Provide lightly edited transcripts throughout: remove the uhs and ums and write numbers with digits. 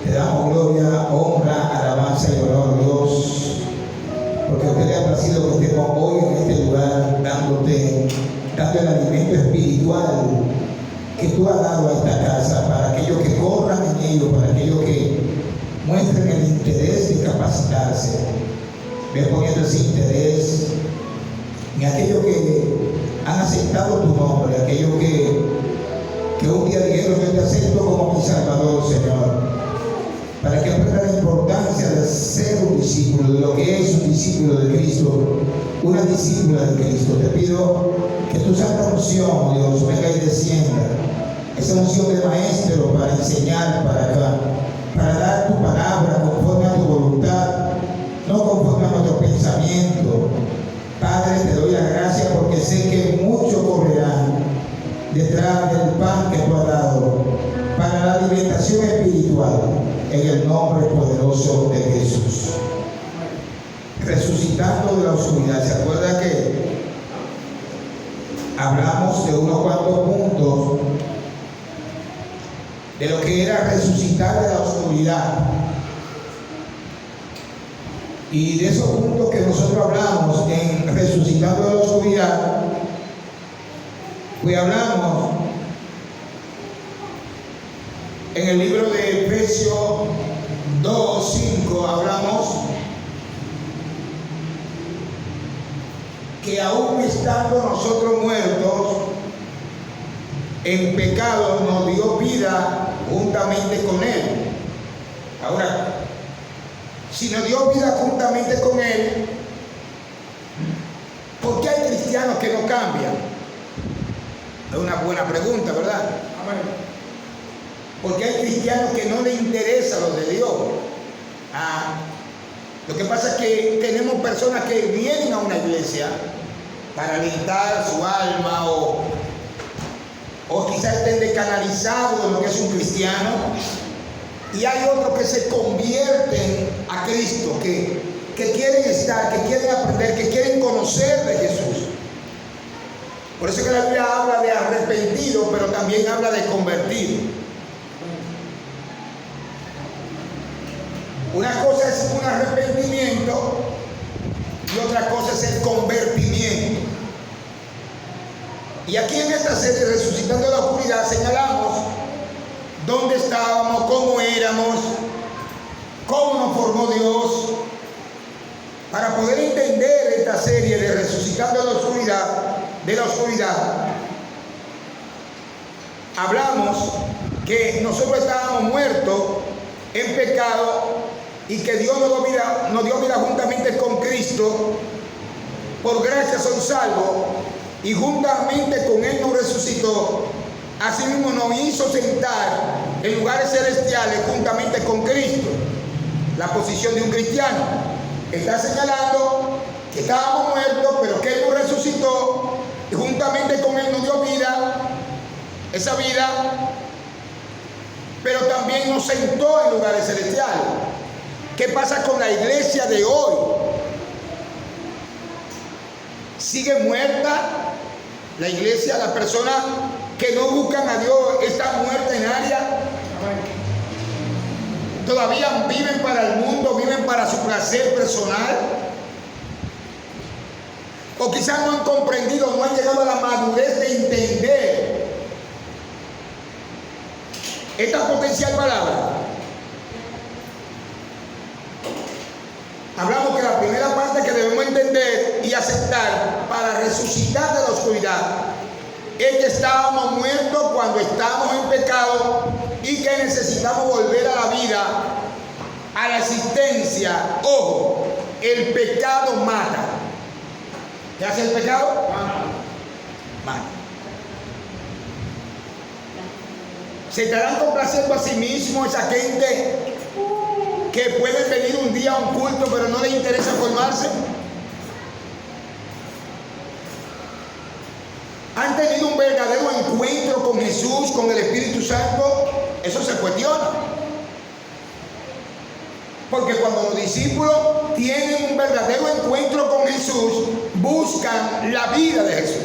Te damos gloria, honra, alabanza y honor, Dios, porque a usted le ha placido que estemos hoy en este lugar dando el alimento espiritual que tú has dado a esta casa para aquellos que corran en ello, para aquellos que muestren el interés de capacitarse. Ve poniendo ese interés en aquellos que han aceptado tu nombre, aquellos que un día dijeron: yo te acepto como mi Salvador, Señor, para que aprendan la importancia de ser un discípulo, de lo que es un discípulo de Cristo, una discípula de Cristo. Te pido que tu santa unción, Dios, venga y descienda, esa unción de maestro para enseñar para dar tu palabra conforme a tu voluntad, no conforme a nuestro pensamiento. Padre, te doy la gracia porque sé que muchos correrán detrás del pan que tú has dado para la alimentación espiritual, en el nombre poderoso de Jesús. Resucitando de la oscuridad. ¿Se acuerda que hablamos de unos cuantos puntos de lo que era resucitar de la oscuridad? Y de esos puntos que nosotros hablamos en resucitando de la oscuridad, pues hablamos en el libro de Efesios 2:5, hablamos que aún estando nosotros muertos en pecado, nos dio vida juntamente con Él. Ahora, si nos dio vida juntamente con Él, ¿por qué hay cristianos que no cambian? Es una buena pregunta, ¿verdad? Porque hay cristianos que no les interesa lo de Dios. Lo que pasa es que tenemos personas que vienen a una iglesia para alentar su alma o quizás estén descanalizados de lo que es un cristiano, y hay otros que se convierten a Cristo, que quieren estar, que quieren aprender, que quieren conocer de Jesús. Por eso que la Biblia habla de arrepentido, pero también habla de convertido. Una cosa es un arrepentimiento y otra cosa es el convertimiento. Y aquí en esta serie, Resucitando de la Oscuridad, señalamos dónde estábamos, cómo éramos, cómo nos formó Dios. Para poder entender esta serie de Resucitando de la oscuridad, hablamos que nosotros estábamos muertos en pecado y que Dios nos dio vida juntamente con Cristo. Por gracia son salvos y juntamente con Él nos resucitó. Asimismo nos hizo sentar en lugares celestiales juntamente con Cristo. La posición de un cristiano está señalando que estábamos muertos, pero que Él nos resucitó y juntamente con Él nos dio vida, esa vida, pero también nos sentó en lugares celestiales. ¿Qué pasa con la iglesia de hoy? ¿Sigue muerta la iglesia? Las personas que no buscan a Dios están muertas en área. Todavía viven para el mundo, viven para su placer personal. O quizás no han comprendido, no han llegado a la madurez de entender esta potencial palabra. Hablamos que la primera parte que debemos entender y aceptar para resucitar de la oscuridad es que estábamos muertos cuando estábamos en pecado y que necesitamos volver a la vida, a la existencia. Ojo, el pecado mata. ¿Qué hace el pecado? Mata. ¿Se estarán complaciendo a sí mismos esa gente que pueden venir un día a un culto pero no les interesa formarse? ¿Han tenido un verdadero encuentro con Jesús, con el Espíritu Santo? Eso se cuestiona. Porque cuando los discípulos tienen un verdadero encuentro con Jesús, buscan la vida de Jesús,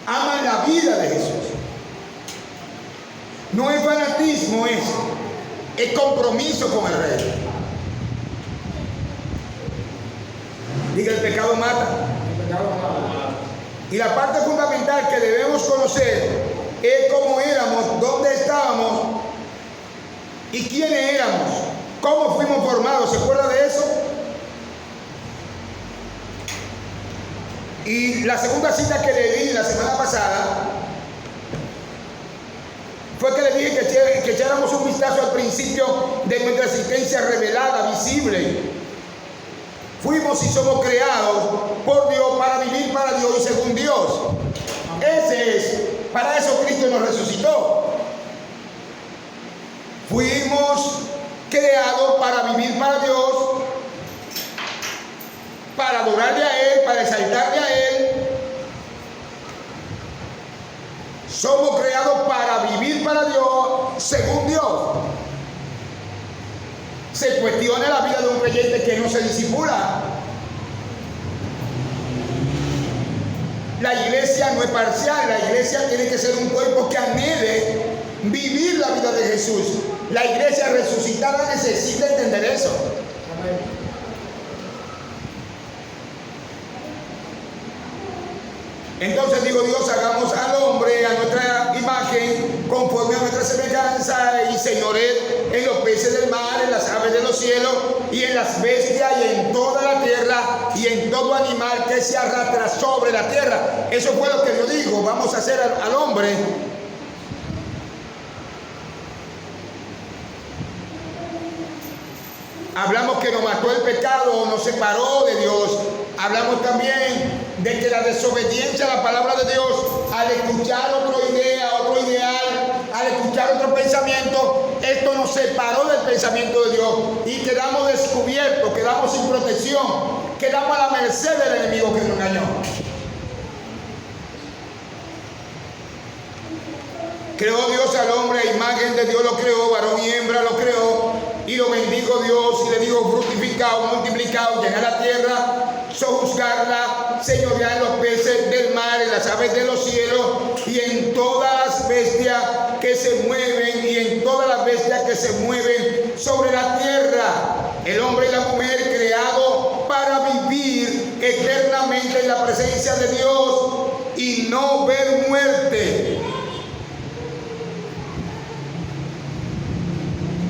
aman la vida de Jesús. No es fanatismo eso. es compromiso con el Rey. Diga, el pecado mata. Y la parte fundamental que debemos conocer es cómo éramos, dónde estábamos y quiénes éramos, cómo fuimos formados. ¿Se acuerda de eso? Y la segunda cita que le di la semana pasada fue que le dije que echáramos un vistazo al principio de nuestra existencia revelada, visible. Fuimos y somos creados por Dios para vivir para Dios y según Dios. Para eso Cristo nos resucitó. Fuimos creados para vivir para Dios, para adorarle a Él, para exaltarle a Él. Somos creados para vivir para Dios, según Dios. Se cuestiona la vida de un creyente que no se disipula. La iglesia no es parcial, la iglesia tiene que ser un cuerpo que anhele vivir la vida de Jesús. La iglesia resucitada necesita entender eso. Amén. Entonces digo, Dios, hagamos al hombre a nuestra imagen, conforme a nuestra semejanza, y señoreé en los peces del mar, en las aves de los cielos, y en las bestias, y en toda la tierra, y en todo animal que se arrastra sobre la tierra. Eso fue lo que Dios dijo, vamos a hacer al hombre. Hablamos que nos mató el pecado, nos separó de Dios. Hablamos también de que la desobediencia a la palabra de Dios, al escuchar otra idea, otro ideal, al escuchar otro pensamiento, esto nos separó del pensamiento de Dios y quedamos descubiertos, quedamos sin protección, quedamos a la merced del enemigo que nos engañó. Creó Dios al hombre, a imagen de Dios lo creó, varón y hembra lo creó, y lo bendijo Dios y le dijo: fructificaos, multiplicaos, llenad la tierra, sojuzgarla, señoread en los peces del mar, en las aves de los cielos, y en todas las bestias que se mueven, y en todas las bestias que se mueven sobre la tierra. El hombre y la mujer creados para vivir eternamente en la presencia de Dios y no ver muerte.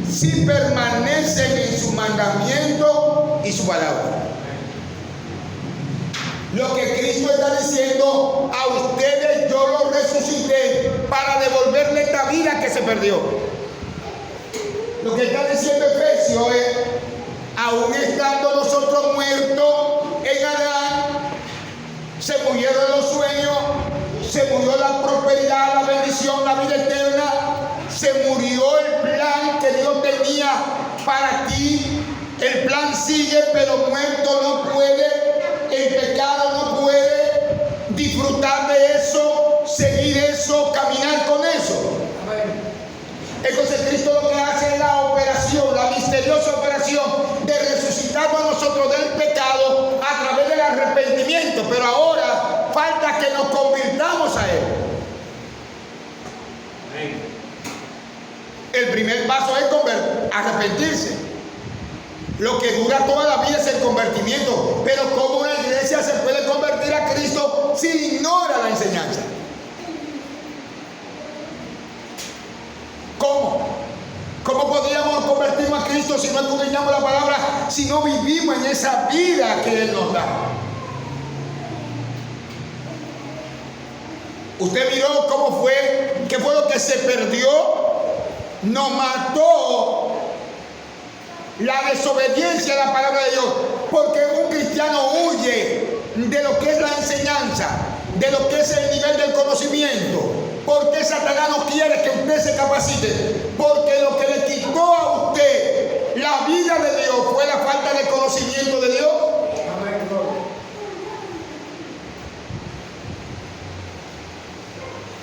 Si permanecen en su mandamiento y su palabra. Lo que Cristo está diciendo: a ustedes yo los resucité para devolverle esta vida que se perdió. Lo que está diciendo Efesios es: aún estando nosotros muertos en Adán, se murieron los sueños, se murió la prosperidad, la bendición, la vida eterna. Se murió el plan que Dios tenía para ti. El plan sigue, pero muerto no puede. El pecado no puede disfrutar de eso, seguir eso, caminar con eso. Entonces Cristo lo que hace es la operación, la misteriosa operación de resucitarnos a nosotros del pecado a través del arrepentimiento. Pero ahora falta que nos convirtamos a Él. El primer paso es arrepentirse. Lo que dura toda la vida es el convertimiento. Pero ¿cómo una iglesia se puede convertir a Cristo si ignora la enseñanza? ¿Cómo? ¿Cómo podríamos convertirnos a Cristo si no escudriñamos la palabra, si no vivimos en esa vida que Él nos da? Usted miró cómo fue, qué fue lo que se perdió. Nos mató la desobediencia a la palabra de Dios, porque un cristiano huye de lo que es la enseñanza, de lo que es el nivel del conocimiento. Porque Satanás no quiere que usted se capacite, porque lo que le quitó a usted la vida de Dios fue la falta de conocimiento de Dios.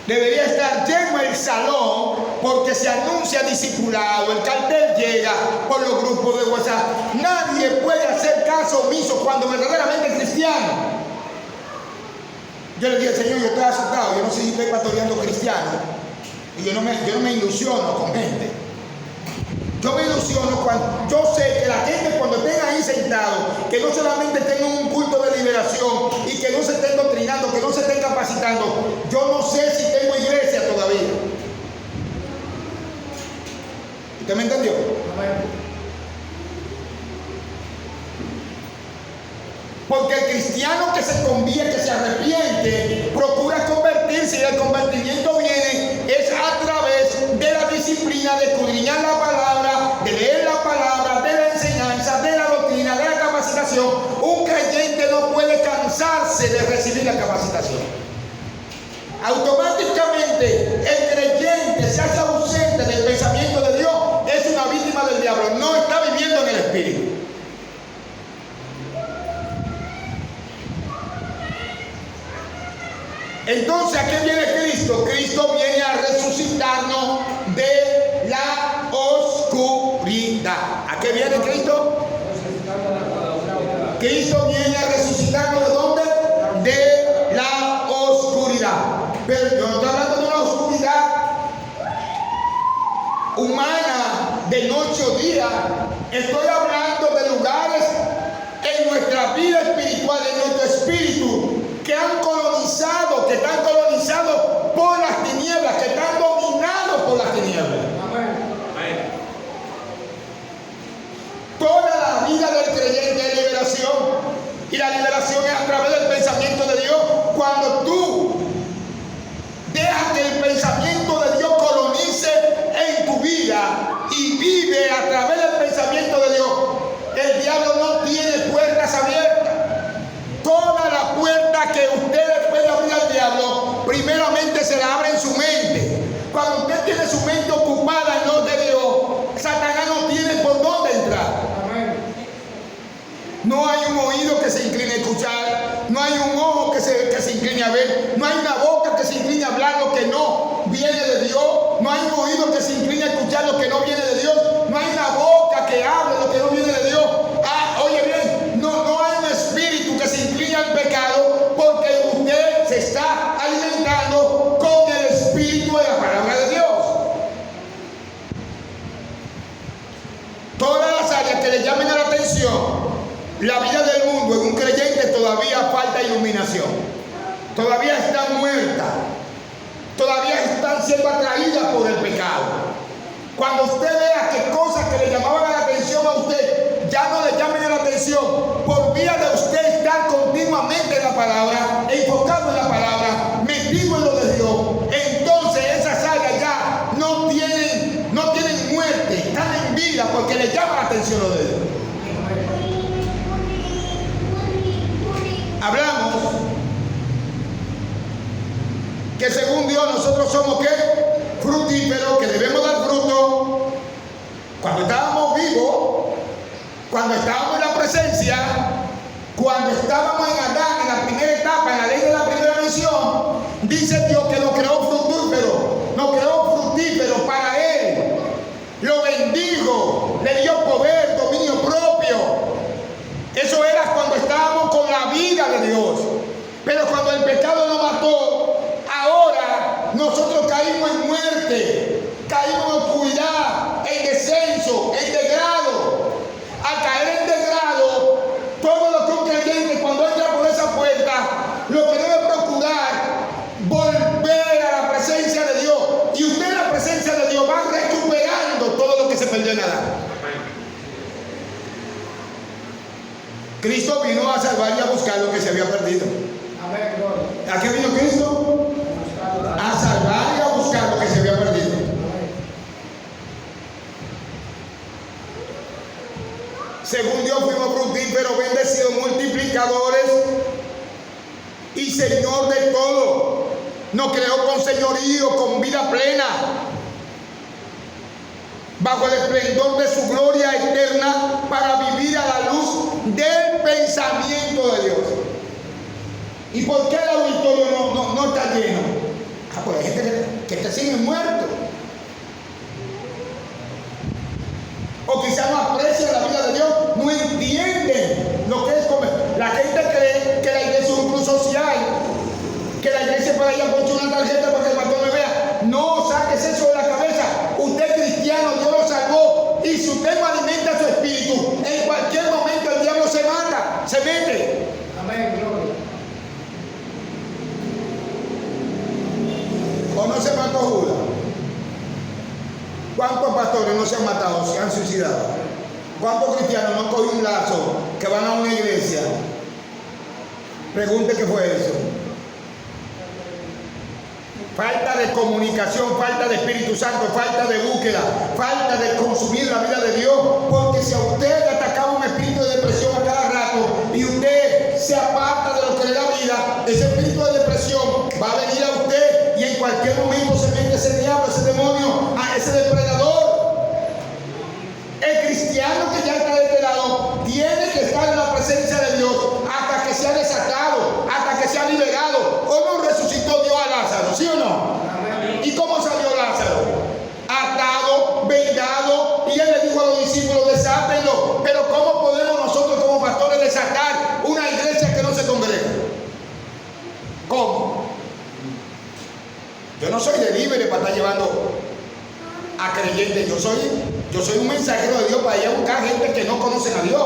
Debería estar lleno el salón porque se anuncia discipulado, el cartel llega por los grupos de WhatsApp. Nadie puede hacer caso omiso cuando verdaderamente es cristiano. Yo le dije: Señor, yo estoy asustado, yo no sé si estoy pastoreando cristiano, y yo no me ilusiono con gente. Yo me yo sé que la gente cuando estén ahí sentados, que no solamente tengan un culto de liberación y que no se estén doctrinando, que no se estén capacitando, yo no sé si tengo iglesia todavía. ¿Usted me entendió? Porque el cristiano que se convierte, que se arrepiente, procura convertirse, y el convertimiento viene es a través de la disciplina de escudriñar la palabra, de leer la palabra, de la enseñanza, de la doctrina, de la capacitación. Un creyente no puede cansarse de recibir la capacitación. Automáticamente el creyente se hace ausente del pensamiento de Dios, es una víctima del diablo, no está viviendo en el Espíritu. Entonces, ¿a qué viene Cristo? Cristo viene a resucitarnos de la oscuridad. ¿A qué viene Cristo? Cristo viene a resucitarnos ¿de dónde? De la oscuridad. Pero yo no estoy hablando de una oscuridad humana de noche o día. Estoy hablando de lugares en nuestra vida espiritual, en nuestro espíritu, que han colonizado, que están colonizados por las tinieblas, que están dominados por las tinieblas. Amén. Toda la vida del creyente es liberación, y la liberación es a través del pensamiento de Dios. Cuando tú dejas que el pensamiento de Dios colonice en tu vida y vive a través del pensamiento de Dios, el diablo no tiene puertas abiertas. Toda la puerta que usted le puede abrir al diablo, primeramente se la abre en su mente. Cuando usted tiene su mente ocupada en lo de Dios, Satanás no tiene por dónde entrar. No hay un oído que se incline a escuchar, no hay un ojo que se incline a ver, no hay una boca que se incline a hablar lo que no viene de Dios, no hay un oído que se incline a escuchar lo que no viene de Dios, no hay una boca que hable lo que no viene de Dios. Oye bien, no hay un espíritu que se incline al pecado, porque usted se está alimentando con el espíritu de la palabra de Dios. Todas las áreas que le llamen a la atención, la vida del mundo en un creyente todavía falta iluminación, todavía están muertas, todavía están siendo atraídas por el pecado. Cuando usted vea que cosas que le llamaban la atención a usted ya no le llamen la atención, por vía de usted estar continuamente en la palabra, enfocado en la palabra, metido en lo de Dios, entonces esas áreas ya no tienen muerte, están en vida porque le llama la atención lo de Dios. Hablamos que según Dios nosotros somos ¿qué? Fructíferos, que debemos dar fruto. Cuando estábamos vivos, cuando estábamos en la presencia, cuando estábamos en Adán, en la primera etapa, en la ley de la primera mención, dice Dios que nos creó fructíferos para Él. Lo bendijo, le dio poder, dominio propio. Eso era cuando estábamos con la vida de Dios. Pero cuando el pecado nos mató, ahora nosotros caímos en muerte, caímos en oscuridad, en descenso, en degrado. Al caer en degrado, todo lo que un creyente cuando entra por esa puerta, lo que debe procurar, volver a la presencia de Dios. Y usted en la presencia de Dios va recuperando todo lo que se perdió en Adán. Cristo vino a salvar y a buscar lo que se había perdido. ¿A qué vino Cristo? A salvar y a buscar lo que se había perdido. Según Dios fuimos fructíferos, bendecidos, multiplicadores y Señor de todo. Nos creó con señorío, con vida plena, bajo el esplendor de su gloria eterna, para vivir a la luz del pensamiento de Dios. ¿Y por qué el auditorio no está lleno? Pues hay gente que te sigue muerto. O quizás no aprecian la vida de Dios, no entienden lo que es comer. La gente cree que la iglesia es un club social, que la iglesia para allá ponche una tarjeta para que el pastor me vea. No, saques eso de la cabeza. Usted es cristiano, Dios lo salvó. Y si usted no alimenta no se han matado, se han suicidado? ¿Cuántos cristianos no han cogido un lazo que van a una iglesia? Pregunte qué fue eso. Falta de comunicación, falta de Espíritu Santo, falta de búsqueda, falta de consumir la vida de Dios. Porque si a usted le atacaba un espíritu de depresión a cada rato y usted se aparta de lo que le da vida, ese espíritu de depresión va a venir a usted y en cualquier momento se mete ese diablo, ese demonio, a ese depredador. El cristiano que ya está de este lado tiene que estar en la presencia de Dios hasta que sea desatado, hasta que sea liberado. ¿O no resucitó Dios a Lázaro? ¿Sí o no? ¿Y cómo salió Lázaro? Atado, vendado, y él le dijo a los discípulos: desátenlo. Pero ¿cómo podemos nosotros como pastores desatar una iglesia que no se congrega? ¿Cómo? Yo no soy delivery para estar llevando a creyentes. Yo soy un mensajero de Dios para ir a buscar gente que no conocen a Dios.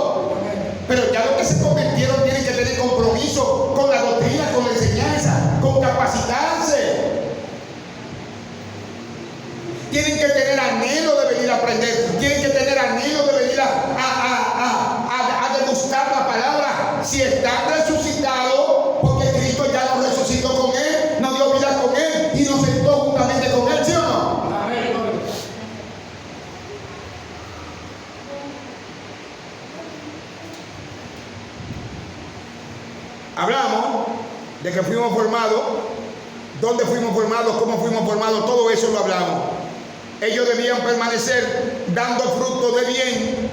Pero ya los que se convirtieron tienen que tener compromiso con la doctrina, con la enseñanza, con capacitarse. Tienen que tener anhelo de venir a aprender. Tienen que tener anhelo de venir a degustar la palabra. Si están resucitados, porque Cristo ya nos resucitó con Él, nos dio vida con Él y nos sentó juntamente con Él, ¿sí o no? Hablamos de que fuimos formados, dónde fuimos formados, cómo fuimos formados, todo eso lo hablamos. Ellos debían permanecer dando fruto de bien,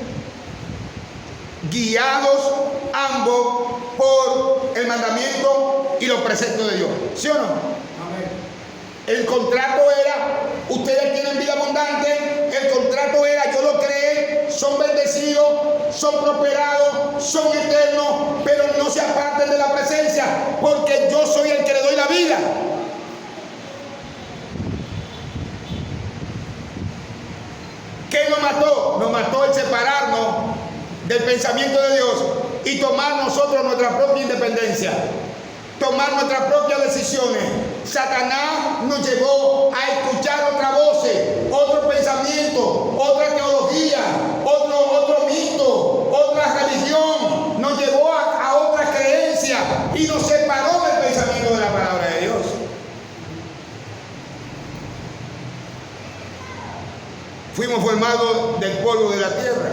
guiados ambos por el mandamiento y los preceptos de Dios. ¿Sí o no? Amén. El contrato era: ustedes tienen vida abundante. El contrato era: yo lo creé, son bendecidos, son prosperados, son eternos, pero no se aparten de la presencia, porque yo soy el que le doy la vida. ¿Qué nos mató? Nos mató el separarnos del pensamiento de Dios y tomar nosotros nuestra propia independencia, tomar nuestras propias decisiones. Satanás nos llevó a escuchar otras voces, otro pensamiento, otra teología, otro mito, otra religión. Nos llevó a otra creencia y nos separó del pensamiento de la palabra de Dios. Fuimos formados del polvo de la tierra.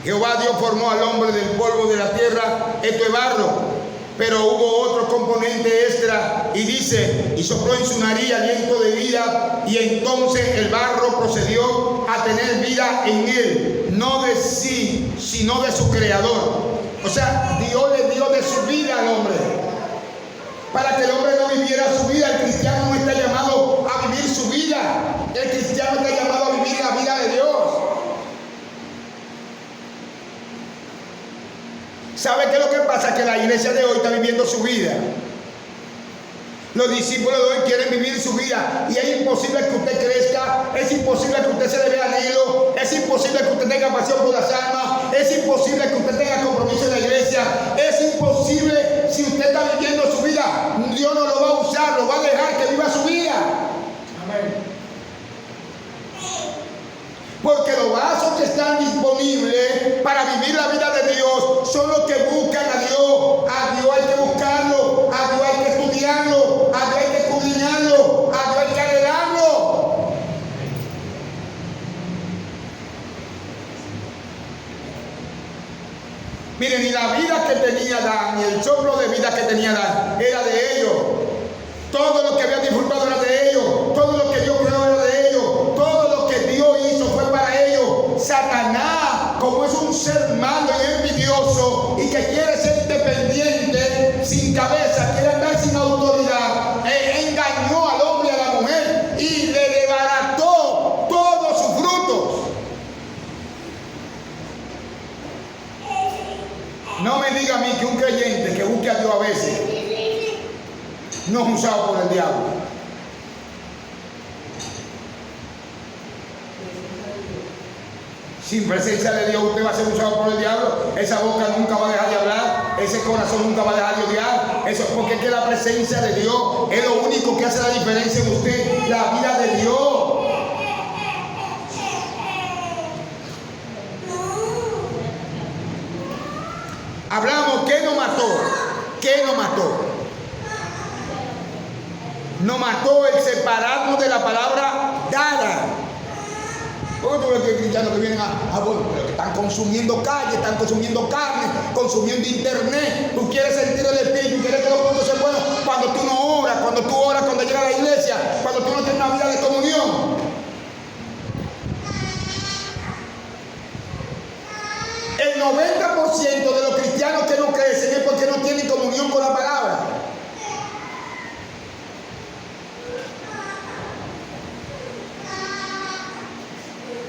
Jehová Dios formó al hombre del polvo de la tierra, esto es barro. Pero hubo otro componente extra y dice: y sopló en su nariz aliento de vida, y entonces el barro procedió a tener vida en él, no de sí, sino de su creador. O sea, Dios le dio de su vida al hombre, para que el hombre no viviera su vida. El cristiano no está llamado a vivir su vida, el cristiano está llamado a vivir la vida de Dios. ¿Sabe qué es lo que pasa? Que la iglesia de hoy está viviendo su vida. Los discípulos de hoy quieren vivir su vida y es imposible que usted crezca, es imposible que usted se le vea anhelo, es imposible que usted tenga pasión por las almas, es imposible que usted tenga compromiso en la iglesia, es imposible. Si usted está viviendo su vida, Dios no lo va a usar, lo va a dejar que viva su vida. Amén. Porque los vasos que están disponibles para vivir la vida de Dios son los que buscan a Dios. A Dios hay que buscarlo, a Dios hay que estudiarlo, a Dios hay que escudriñarlo, a Dios hay que anhelarlo. Miren, y la vida que tenía Adán, y el soplo de vida que tenía Adán, era de ellos. Todo lo que habían disfrutado era de ellos. Todo lo que Dios creó era de ellos. Todo lo que Dios hizo fue para ellos. Satanás, como es un ser malo y envidioso y que quiere ser independiente, sin cabeza, quiere andar sin autoridad, engañó al hombre y a la mujer y le desbarató todos sus frutos. No me diga a mí que un creyente que busque a Dios a veces no es usado por el diablo. Sin presencia de Dios usted va a ser usado por el diablo. Esa boca nunca va a dejar de hablar, ese corazón nunca va a dejar de odiar. Eso es porque es que la presencia de Dios es lo único que hace la diferencia en usted, la vida de Dios. Hablamos, ¿qué nos mató? ¿Qué nos mató? Nos mató el separarnos de la palabra dada. Porque tú ves que cristianos que vienen bueno, pero que están consumiendo calle, están consumiendo carne, consumiendo internet. Tú quieres sentir el Espíritu, quieres que los puntos sean buenos cuando tú no oras, cuando tú oras, cuando llegas a la iglesia, cuando tú no tienes una vida de comunión. El 90% de los cristianos que no crecen es porque no tienen comunión con la palabra.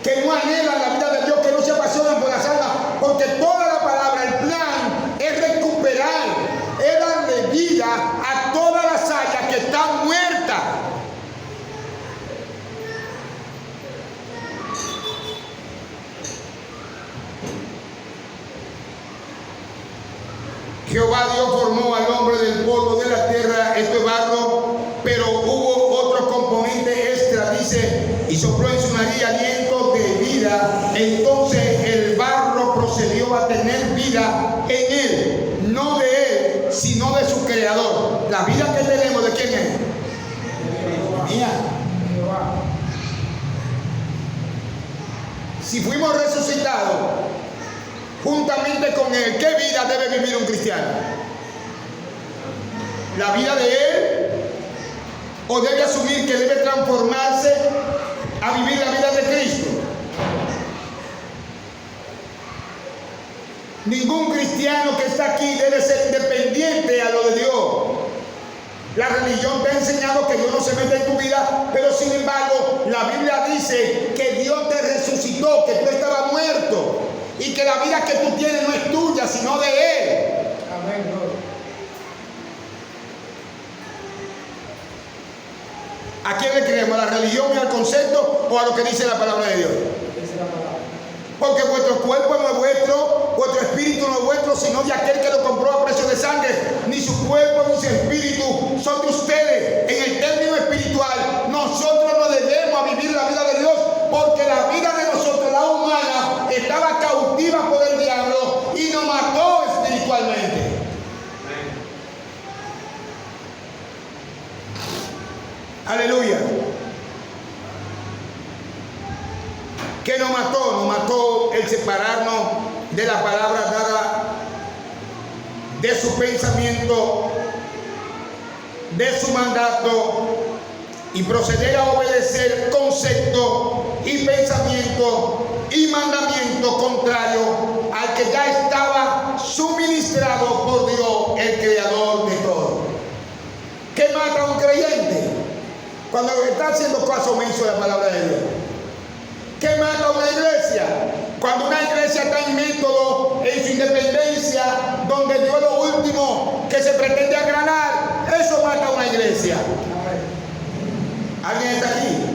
Que no anhelan la vida de Dios, que no se apasionan por las almas, porque toda la palabra, el plan es recuperar, es darle vida a todas las áreas que están muertas. Jehová Dios formó al hombre del polvo de la tierra, esto es barro, pero hubo otro componente extra, dice, y sopló en su nariz aliento de vida. Entonces el barro procedió a tener vida en él, no de él, sino de su creador. La vida que tenemos, ¿de quién es? Mía. Si fuimos resucitados juntamente con él, ¿qué vida debe vivir un cristiano? ¿La vida de él? ¿O debe asumir que debe transformarse a vivir la vida de Cristo? Ningún cristiano que está aquí debe ser independiente a lo de Dios. La religión te ha enseñado que Dios no se mete en tu vida, pero sin embargo la Biblia dice que Dios te resucitó, que tú estabas muerto y que la vida que tú tienes no es tuya, sino de Él. Amén. ¿A quién le creemos? ¿A la religión y al concepto o a lo que dice la palabra de Dios? Porque vuestro cuerpo no es vuestro, vuestro espíritu no es vuestro, sino de aquel que lo compró a precio de sangre. Ni su cuerpo ni su espíritu son de ustedes. En el término espiritual, nosotros no debemos a vivir la vida de Dios, porque la vida de nosotros, la humana, estaba cautiva por el diablo y nos mató espiritualmente. Aleluya. ¿Qué nos mató? Nos mató el separarnos de la palabra dada, de su pensamiento, de su mandato, y proceder a obedecer conceptos y pensamientos y mandamientos contrarios al que ya estaba suministrado por Dios, el creador de todo. ¿Qué mata a un creyente? Cuando está haciendo caso omiso de la palabra de Dios. ¿Qué mata a una iglesia? Cuando una iglesia está en método, en su independencia, donde Dios es lo último que se pretende agranar, eso mata a una iglesia. ¿Alguien está aquí?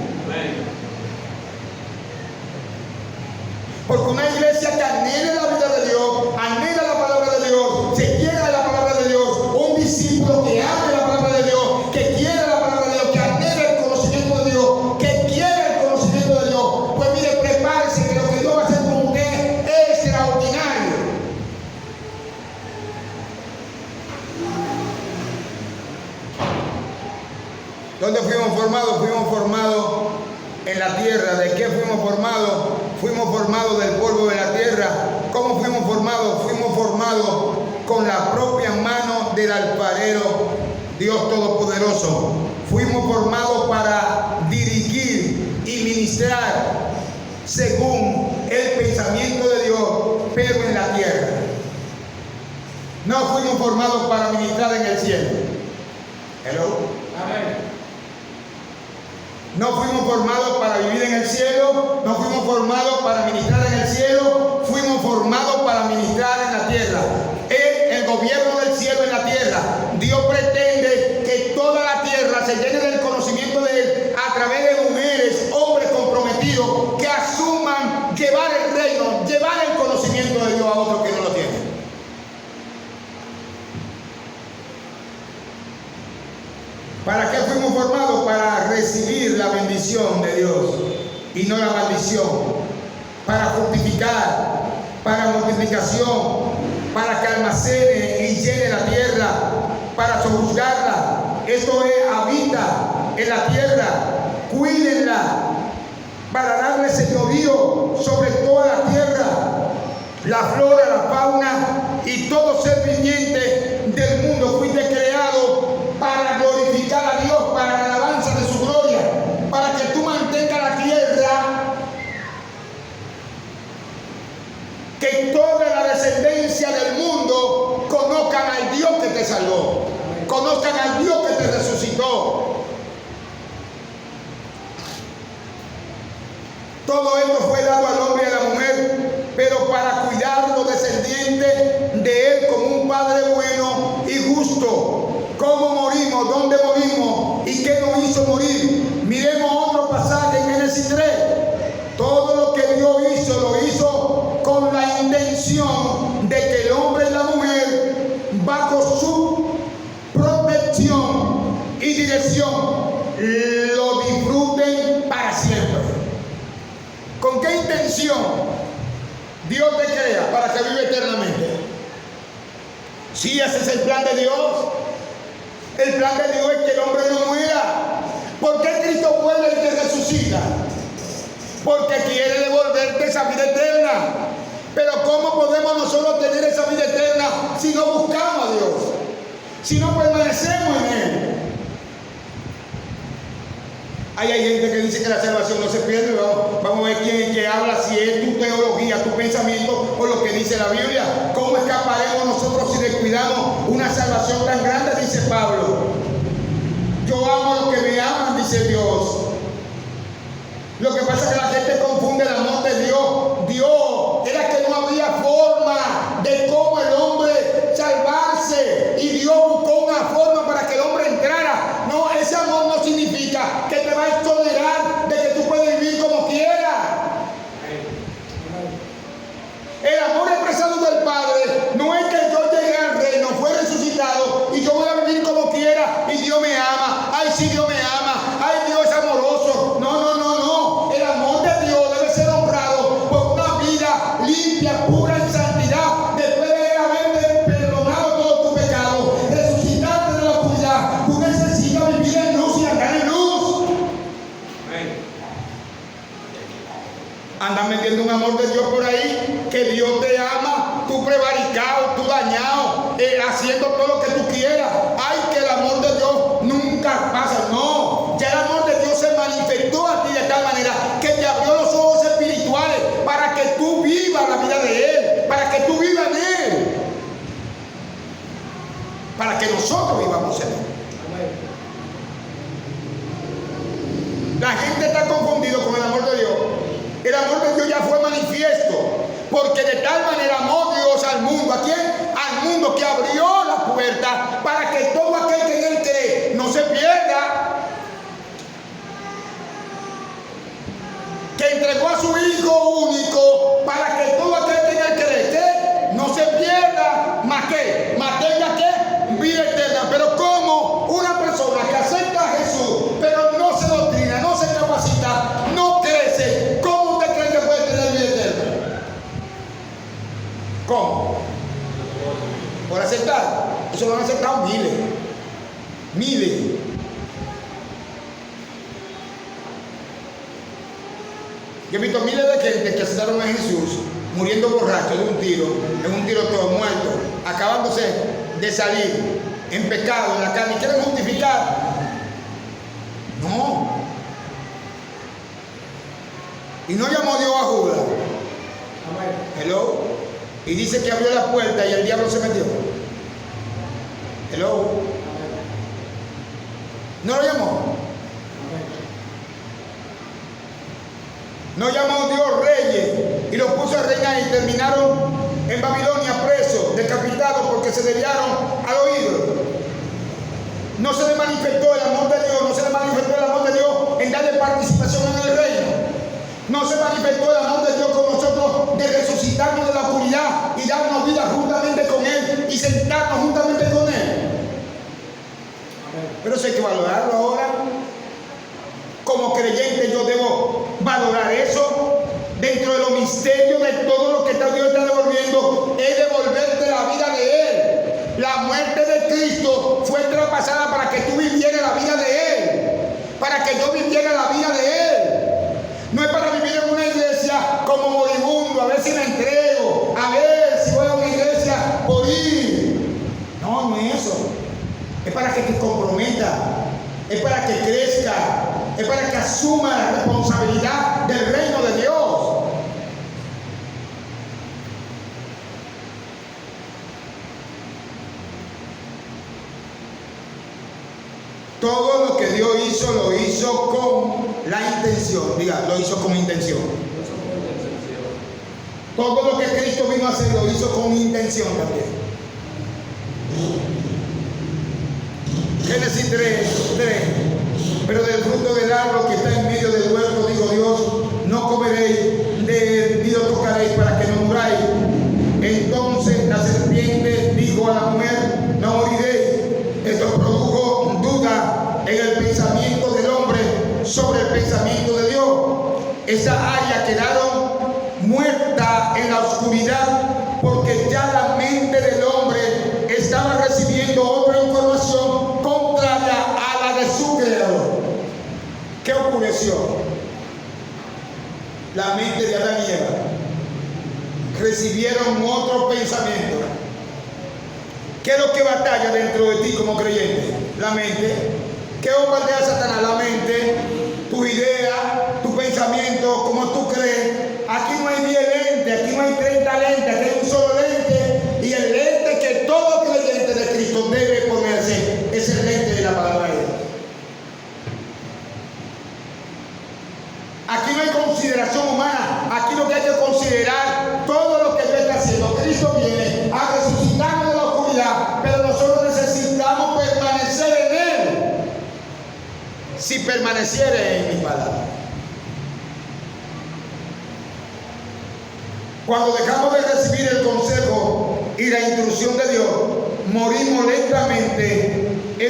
Porque una iglesia que anhela la vida de Dios, anhela la palabra de Dios, se llena de la palabra de Dios, un discípulo que ame la palabra de Dios, que quiere la palabra de Dios, que anhela el conocimiento de Dios, que quiere el conocimiento de Dios, pues mire, prepárese que lo que Dios va a hacer con usted es extraordinario. ¿Dónde fuimos formados? Fuimos formados en la tierra. ¿De qué fuimos formados? Fuimos formados del polvo de la tierra. ¿Cómo fuimos formados? Fuimos formados con la propia mano del alfarero, Dios Todopoderoso. Fuimos formados para dirigir y ministrar según el pensamiento de Dios, pero en la tierra. No fuimos formados para ministrar en el cielo. Hello. Amén. No fuimos formados para vivir en el cielo, no fuimos formados para ministrar en el cielo, fuimos formados para ministrar en la tierra. El gobierno del cielo en la tierra. Dios pretende que toda la tierra se llene del conocimiento de Él a través de mujeres, hombres comprometidos que asuman llevar el reino, llevar el conocimiento de Dios a otros que no lo tienen. ¿Para qué fuimos formados? Para recibir la bendición de Dios y no la maldición. Para fructificar, para multiplicación, para que almacene y llene la tierra, para sojuzgarla. Esto es, habita en la tierra, cuídenla, para darle señorío sobre toda la tierra, la flora, la fauna y todo ser viviente del mundo. Fuiste creado para glorificar a Dios, para la alabanza de su gloria, para que tú mantengas la tierra, que toda la descendencia del mundo conozcan al Dios que te salvó, conozcan al Dios que te resucitó. Todo esto fue dado al hombre y a la mujer, pero para cuidar los descendientes de él como un padre bueno y justo. ¿Cómo morimos? ¿Dónde morimos? ¿Y qué nos hizo morir? Miremos otro pasaje en Génesis 3. Todo lo que Dios hizo, lo hizo con la intención de que el hombre y la mujer, bajo su protección y dirección, lo disfruten para siempre. ¿Con qué intención Dios te crea? Para que viva eternamente. Sí, ese es el plan de Dios. El plan de Dios es que el hombre no muera. ¿Por qué Cristo vuelve y te resucita? Porque quiere devolverte esa vida eterna. Pero ¿cómo podemos nosotros tener esa vida eterna si no buscamos a Dios? Si no permanecemos en Él. Hay gente que dice que la salvación no se pierde. Vamos a ver quién es que habla, si es tu teología, tu pensamiento o lo que dice la Biblia. ¿Cómo escaparemos nosotros si descuidamos una salvación tan grande? Dice Pablo. Yo amo a los que me aman, dice Dios. Lo que pasa es que la gente confunde el amor de Dios. Dios era que no había forma de cómo el hombre salvarse, y Dios buscó una forma para que el hombre entrara. No, ese amor no significa que te va a exonerar de que tú puedes vivir como quieras. El amor expresado del Padre no es que yo llegué al reino, fue resucitado y yo voy a vivir como quiera y Dios me ama. Ay, sí, Dios me ama. Ay, Dios es amoroso. No, no, no, no. El amor de Dios debe ser honrado por una vida limpia, pura, en santidad. Después de haberte perdonado todos tus pecados, resucitarte de la oscuridad, tú necesitas vivir en luz y andar en luz. Andan metiendo un amor de Dios por ahí, que Dios te ama, tú prevaricado, tú dañado, haciendo todo lo que tú quieras. Ay, que el amor de Dios nunca pasa. No, ya el amor de Dios se manifestó a ti de tal manera que te abrió los ojos espirituales para que tú vivas la vida de Él, para que tú vivas en Él, para que nosotros vivamos en Él. La gente está confundida con el amor de Dios. El amor de Dios ya fue manifiesto, porque de tal manera amó Dios al mundo. ¿A quién? Al mundo, que abrió la puerta para que todo aquel que en Él cree no se pierda, que entregó a su Hijo único para que todo aquel que en Él cree que no se pierda, más que, más tenga que vida eterna. Pero como una persona que acepta a Jesús, pero no se doctrina, no se capacita, no crece, ¿cómo usted cree que puede tener vida eterna? ¿Cómo? Por aceptar. Eso lo han aceptado miles. Miles. Yo he visto miles de gente que aceptaron a Jesús muriendo borrachos de un tiro, en un tiroteo, muerto, acabándose de salir en pecado, en la carne, y quieren justificar. No. Y no llamó Dios a Judas. Hello. Y dice que abrió la puerta y el diablo se metió. Hello. ¿No lo llamó? No llamó Dios reyes y los puso a reinar y terminaron en Babilonia presos, decapitados porque se desviaron al ídolo. No se le manifestó el amor de Dios, no se le manifestó el amor de Dios en darle participación en el reino. No se manifestó el amor de Dios con nosotros de resucitarnos de la oscuridad y darnos vida juntamente con Él y sentarnos juntamente con Él. Pero eso hay que valorarlo ahora. Como creyente yo debo valorar eso dentro de los misterios de todo lo que Dios está devolviendo. Es devolverte la vida de Él. La muerte de Cristo fue traspasada para que tú vivieras la vida de Él, para que yo viviera la vida de Él. No es para vivir en una iglesia como moribundo, a ver si me entrego, a ver si voy a una iglesia por ir. No, no es eso. Es para que te comprometa, es para que crezca, es para que asuma la responsabilidad del reino de Dios. Todo lo que Dios hizo, lo hizo con la intención. Diga, lo hizo con intención. Todo lo que Cristo vino a hacer, lo hizo con intención también. Génesis 3. Pero del fruto del árbol que está en medio del huerto, dijo Dios, no comeréis de él, ni lo tocaréis para que no muráis. Entonces la serpiente dijo a la mujer, no moriréis. Esto produjo duda en el pensamiento del hombre sobre el pensamiento de Dios. Esa área quedaron muerta en la oscuridad porque ya la mente del hombre estaba recibiendo otra información contraria a la de su creador. ¿Qué oscureció? La mente de Adán y Eva. Recibieron otro pensamiento. ¿Qué es lo que batalla dentro de ti como creyente? La mente. ¿Qué bombardea Satanás? La mente, tu idea, tu pensamiento, como tú crees. Aquí no hay 10 lentes, aquí no hay 30 lentes, aquí hay un solo lente. Y el lente que todo creyente de Cristo debe ponerse es el lente de la palabra de Dios. Aquí no hay consideración humana, aquí lo que hay que considerar todo lo que Dios está haciendo. Cristo viene a resucitarnos de la oscuridad, pero nosotros necesitamos permanecer en Él. Si permaneciere en mi palabra. Cuando dejamos de recibir el consejo y la instrucción de Dios, morimos lentamente